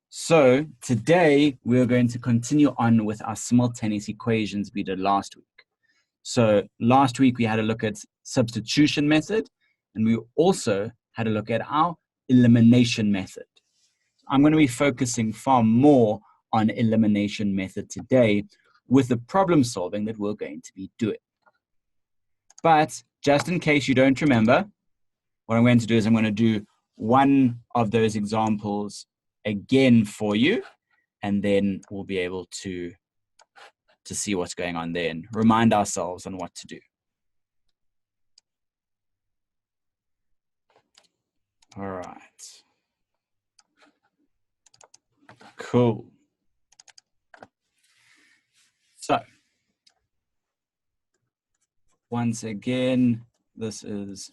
So today we're going to continue on with our simultaneous equations we did last week. So last week we had a look at substitution method, and we also had a look at our elimination method. I'm going to be focusing far more on elimination method today with the problem solving that we're going to be doing. But just in case you don't remember, what I'm going to do is I'm going to do one of those examples again for you, and then we'll be able to see what's going on there and remind ourselves on what to do. All right. Cool. So, once again, this is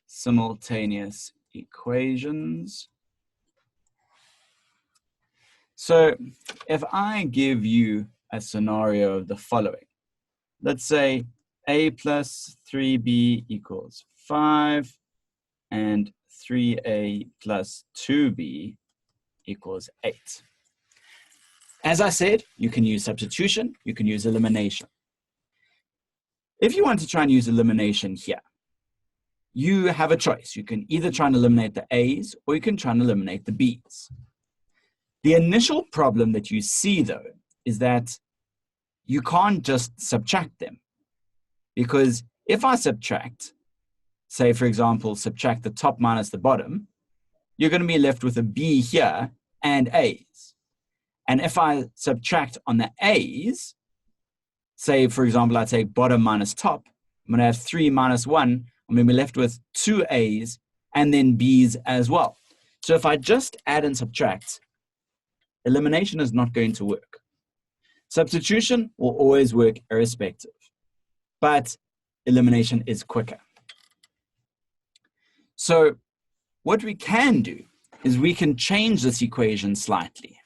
simultaneous equations. So, if I give you a scenario of the following, let's say a plus 3b equals 5 and 3a plus 2b equals 8. As I said, you can use substitution, you can use elimination. If you want to try and use elimination here, you have a choice. You can either try and eliminate the a's or you can try and eliminate the b's. The initial problem that you see, though, is that you can't just subtract them. Because if I subtract, say, for example, subtract the top minus the bottom, you're going to be left with a b here and a's. And if I subtract on the a's, say, for example, I take bottom minus top, I'm going to have 3 minus 1. I'm going to be left with 2 a's and then b's as well. So if I just add and subtract, elimination is not going to work. Substitution will always work irrespective, but elimination is quicker. So what we can do is we can change this equation slightly.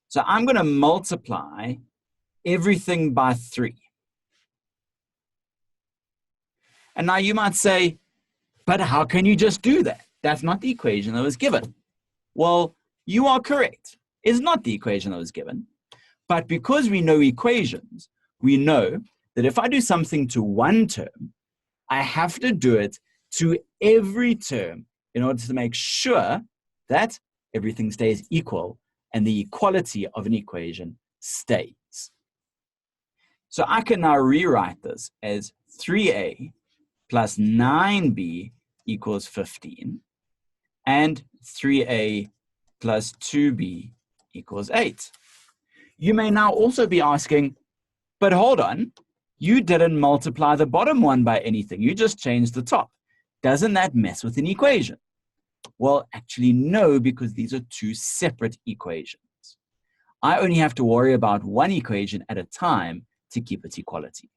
So I'm going to multiply everything by 3. And now you might say, but how can you just do that? That's not the equation that was given. Well, you are correct. It's not the equation that was given. But because we know equations, we know that if I do something to one term, I have to do it to every term in order to make sure that everything stays equal and the equality of an equation stays. So I can now rewrite this as 3a plus 9b equals 15, and 3a plus 2b equals 8. You may now also be asking, but hold on, you didn't multiply the bottom one by anything. You just changed the top. Doesn't that mess with an equation? Well, actually, no, because these are two separate equations. I only have to worry about one equation at a time to keep its equality.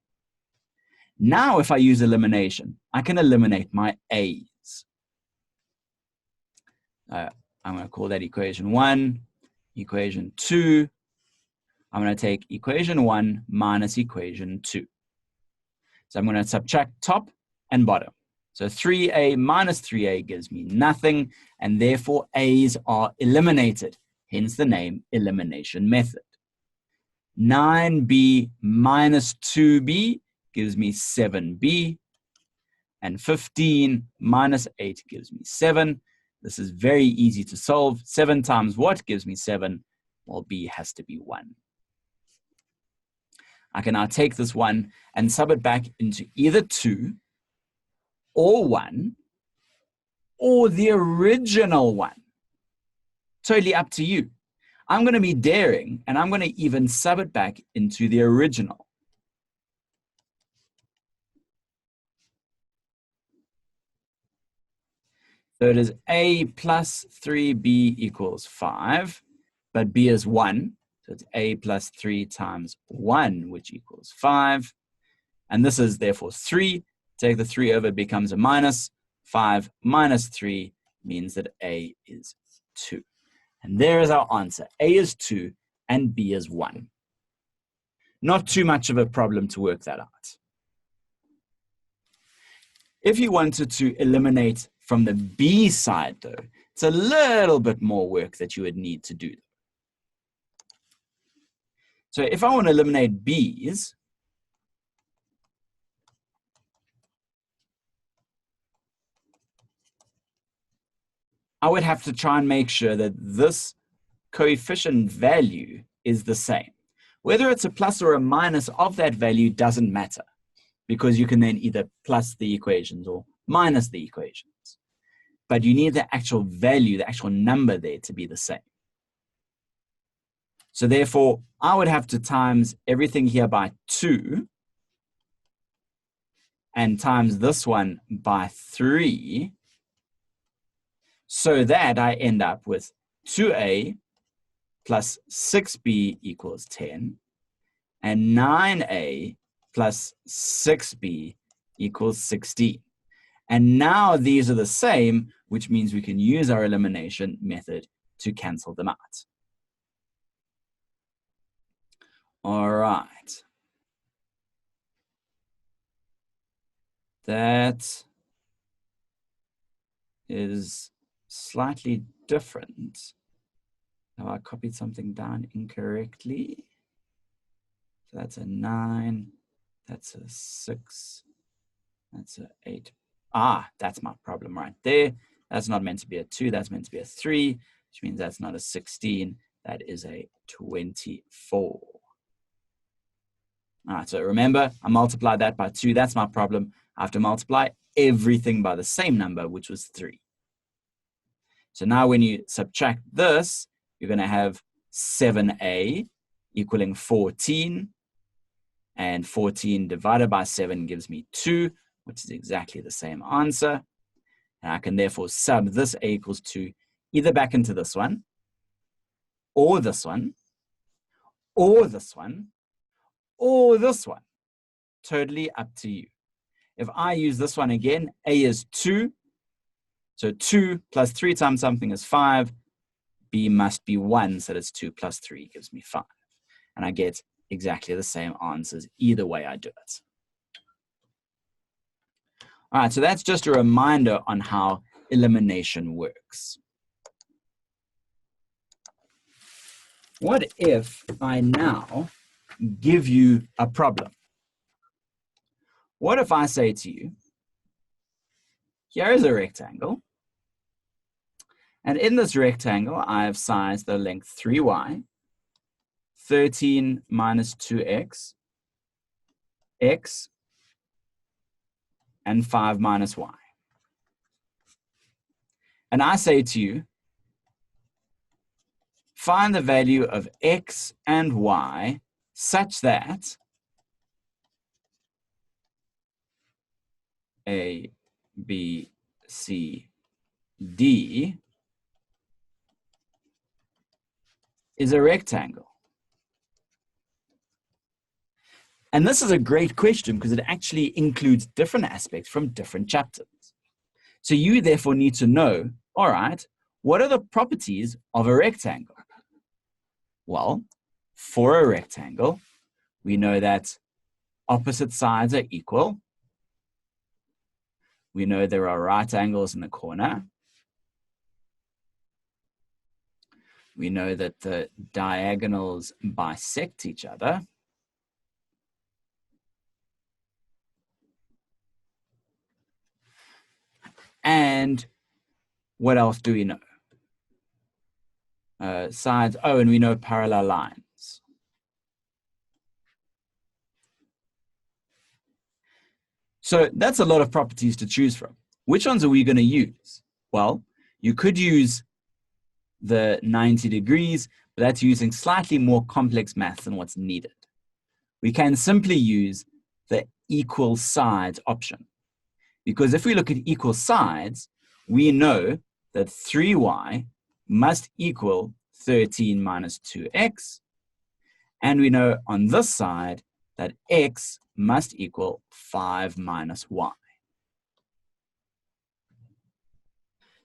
Now, if I use elimination, I can eliminate my a's. I'm going to call that equation 1, equation 2. I'm going to take equation 1 minus equation 2. So I'm going to subtract top and bottom. So 3a minus 3a gives me nothing, and therefore a's are eliminated, hence the name elimination method. 9b minus 2b gives me 7b, and 15 minus 8 gives me 7. This is very easy to solve. 7 times what gives me 7? Well, b has to be 1. I can now take this 1 and sub it back into either 2 or 1 or the original 1. Totally up to you. I'm going to be daring, and I'm going to even sub it back into the original. So it is a plus 3b equals 5, but b is 1. So it's a plus 3 times 1, which equals 5. And this is therefore 3. Take the 3 over, it becomes a minus. 5 minus 3 means that a is 2. And there is our answer. A is 2 and b is 1. Not too much of a problem to work that out. If you wanted to eliminate from the b side, though, It's a little bit more work that you would need to do. So if I want to eliminate b's, I would have to try and make sure that this coefficient value is the same. Whether it's a plus or a minus of that value doesn't matter, because you can then either plus the equations or minus the equations. But you need the actual value, the actual number there to be the same. So therefore, I would have to times everything here by 2 and times this one by 3, so that I end up with 2a plus 6b equals 10, and 9a plus 6b equals 16. And now these are the same, which means we can use our elimination method to cancel them out. All right. That is slightly different. Now I copied something down incorrectly. So that's a 9, that's a 6, that's a 8. Ah, that's my problem right there. That's not meant to be a 2, that's meant to be a 3, which means that's not a 16, that is a 24. All right, so remember, I multiplied that by 2, that's my problem. I have to multiply everything by the same number, which was 3. So now when you subtract this, you're going to have 7a equaling 14, and 14 divided by 7 gives me 2, which is exactly the same answer. And I can therefore sub this a equals 2 either back into this one, or this one, or this one, or this one. Totally up to you. If I use this one again, a is 2. So 2 plus 3 times something is 5. B must be 1, so that's 2 plus 3 gives me 5. And I get exactly the same answers either way I do it. All right, so that's just a reminder on how elimination works. What if I now give you a problem? What if I say to you, here is a rectangle, and in this rectangle, I have sized the length 3y, 13 minus 2x, x, and 5 minus y. And I say to you, find the value of x and y such that A, B, C, D is a rectangle. And this is a great question because it actually includes different aspects from different chapters. So you therefore need to know, all right, what are the properties of a rectangle? Well, for a rectangle, we know that opposite sides are equal. We know there are right angles in the corner. We know that the diagonals bisect each other. And what else do we know? Sides, oh, and we know parallel lines. So that's a lot of properties to choose from. Which ones are we going to use? Well, you could use the 90 degrees, but that's using slightly more complex math than what's needed. We can simply use the equal sides option. Because if we look at equal sides, we know that 3y must equal 13 minus 2x. And we know on this side that x must equal 5 minus y.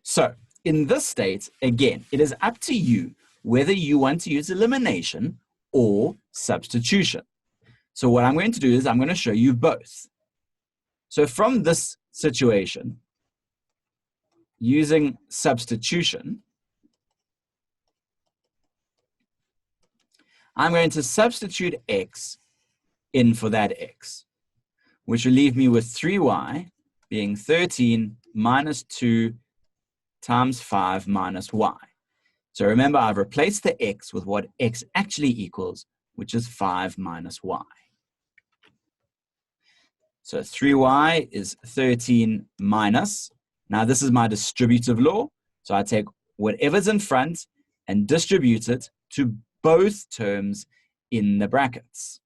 So in this state, again, it is up to you whether you want to use elimination or substitution. So what I'm going to do is I'm going to show you both. So from this situation, using substitution, I'm going to substitute x in for that x, which will leave me with 3y being 13 minus 2 times 5 minus y. So remember, I've replaced the x with what x actually equals, which is 5 minus y. So 3y is 13 minus. Now this is my distributive law. So I take whatever's in front and distribute it to both terms in the brackets.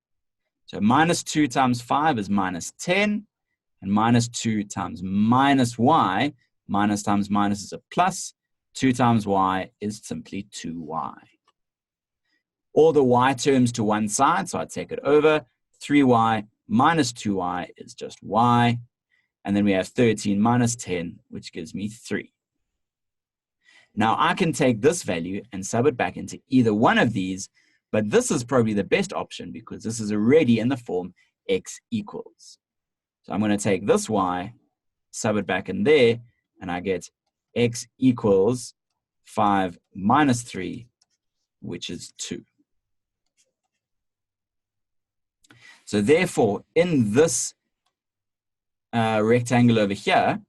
So minus 2 times 5 is minus 10. And minus 2 times minus y, minus times minus is a plus. 2 times y is simply 2y. All the y terms to one side, so I take it over. 3y minus 2y is just y. And then we have 13 minus 10, which gives me 3. Now I can take this value and sub it back into either one of these, but this is probably the best option because this is already in the form x equals. So I'm going to take this y, sub it back in there, and I get x equals 5 minus 3, which is 2. So therefore, in this rectangle over here,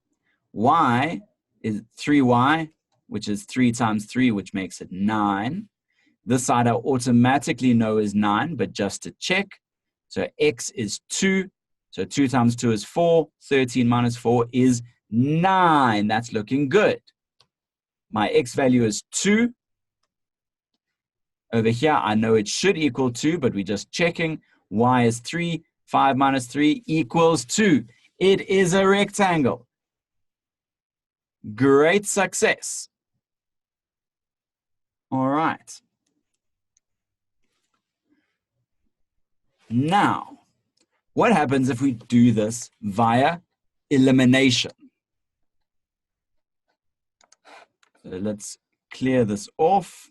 y is 3y, which is 3 times 3, which makes it 9. This side I automatically know is 9, but just to check, so x is 2. So 2 times 2 is 4. 13 minus 4 is 9. That's looking good. My x value is 2. Over here, I know it should equal 2, but we're just checking. Y is 3. 5 minus 3 equals 2. It is a rectangle. Great success. All right. Now, what happens if we do this via elimination? So let's clear this off.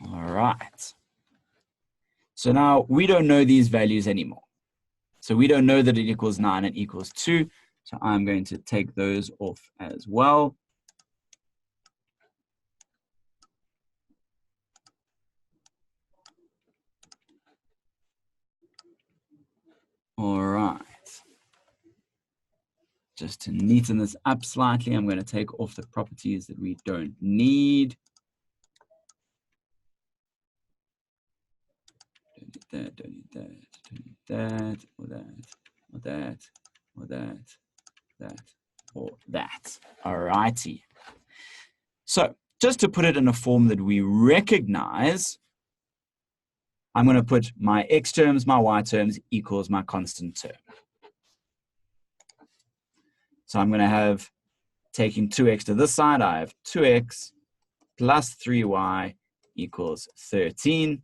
All right. So now we don't know these values anymore. So we don't know that it equals 9 and equals 2. So I'm going to take those off as well. All right. Just to neaten this up slightly, I'm going to take off the properties that we don't need. Don't need that, don't need that, don't need that, or that, or that, or that, that, or that. All righty. So just to put it in a form that we recognize, I'm going to put my x terms, my y terms equals my constant term. So I'm going to have, taking 2x to this side, I have 2x plus 3y equals 13.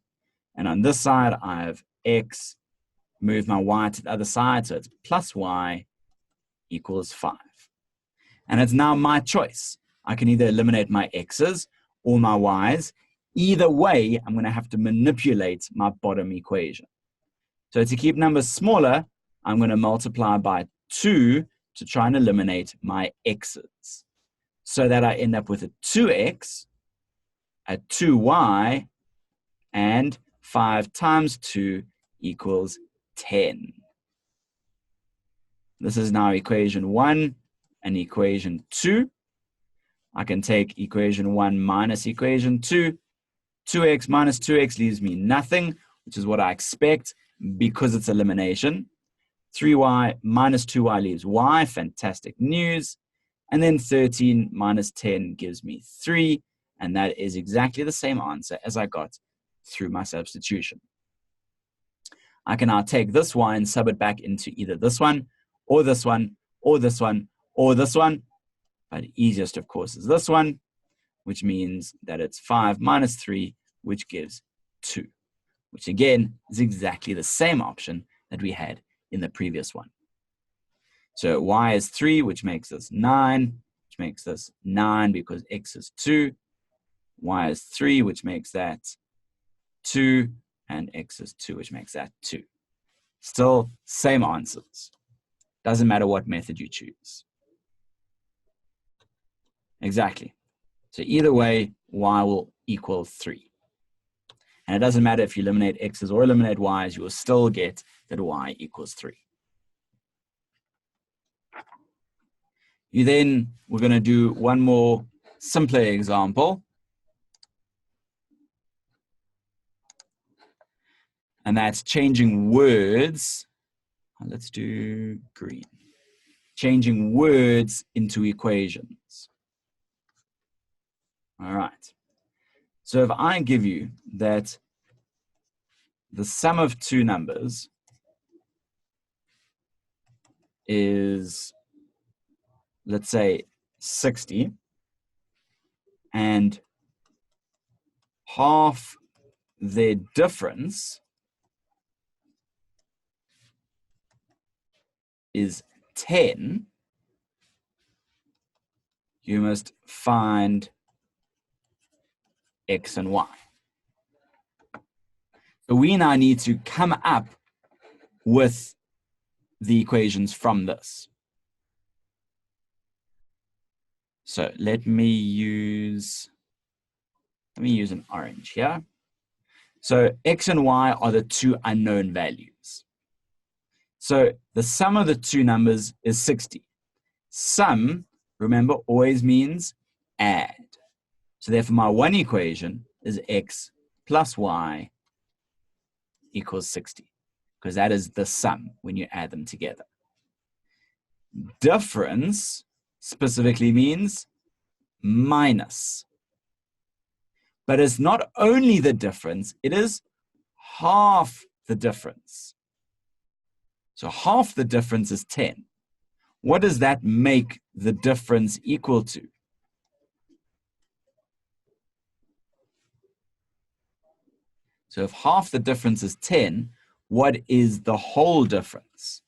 And on this side, I have x, move my y to the other side, so it's plus y equals 5. And it's now my choice. I can either eliminate my x's or my y's. Either way, I'm going to have to manipulate my bottom equation. So to keep numbers smaller, I'm going to multiply by 2 to try and eliminate my x's, so that I end up with a 2x, a 2y, and 5 times 2 equals 10. This is now equation 1 and equation 2. I can take equation 1 minus equation 2. 2x minus 2x leaves me nothing, which is what I expect because it's elimination. 3y minus 2y leaves y, fantastic news. And then 13 minus 10 gives me 3, and that is exactly the same answer as I got through my substitution. I can now take this y and sub it back into either this one, or this one, or this one, or this one. But easiest, of course, is this one, which means that it's 5 minus 3, which gives 2. which again is exactly the same option that we had in the previous one. So y is 3, which makes this 9, which makes this 9 because x is 2. Y is 3, which makes that 2, and x is 2, which makes that 2. Still same answers. Doesn't matter what method you choose. Exactly. So either way, y will equal 3. And it doesn't matter if you eliminate x's or eliminate y's, you will still get that y equals 3. We're going to do one more simpler example. And that's changing words. Let's do green. Changing words into equations. All right. So if I give you that the sum of two numbers is, let's say, 60, and half their difference is 10, you must find x and y. So we now need to come up with the equations from this. So let me use an orange here. So x and y are the two unknown values. So the sum of the two numbers is 60. Sum, remember, always means add. So therefore my one equation is x plus y equals 60, because that is the sum when you add them together. Difference specifically means minus. But it's not only the difference, it is half the difference. So half the difference is 10. What does that make the difference equal to? So if half the difference is 10, what is the whole difference?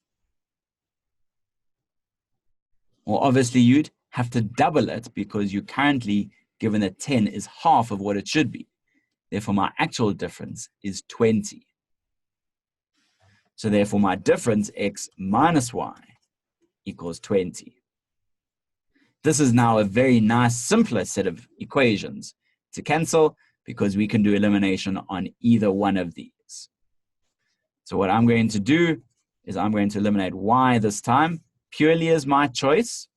Well, obviously you'd have to double it because you're currently given that 10 is half of what it should be. Therefore, my actual difference is 20. So therefore, my difference, x minus y, equals 20. This is now a very nice, simpler set of equations to cancel because we can do elimination on either one of these. So what I'm going to do is I'm going to eliminate y this time, purely as my choice.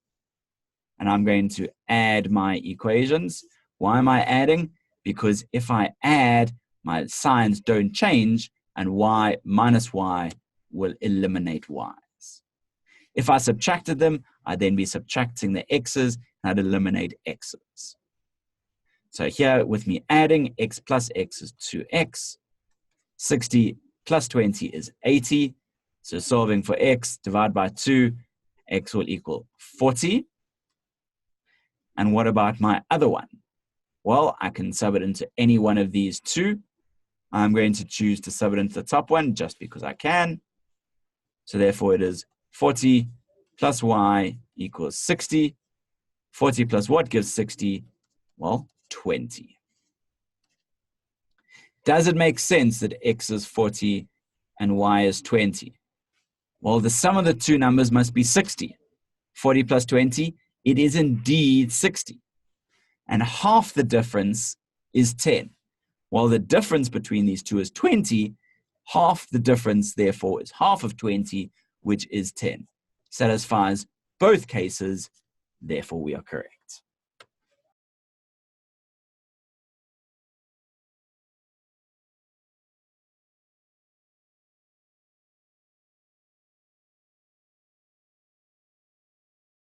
And I'm going to add my equations. Why am I adding? Because if I add, my signs don't change, and y minus y will eliminate y's. If I subtracted them, I'd then be subtracting the x's, and I'd eliminate x's. So here, with me adding, x plus x is 2x. 60 plus 20 is 80. So solving for x, divide by 2, x will equal 40. And what about my other one? Well, I can sub it into any one of these two. I'm going to choose to sub it into the top one just because I can. So therefore it is 40 plus y equals 60. 40 plus what gives 60? Well, 20. Does it make sense that x is 40 and y is 20? Well, the sum of the two numbers must be 60. 40 plus 20, it is indeed 60. And half the difference is 10. While the difference between these two is 20, half the difference, therefore, is half of 20, which is 10. Satisfies both cases, therefore we are correct.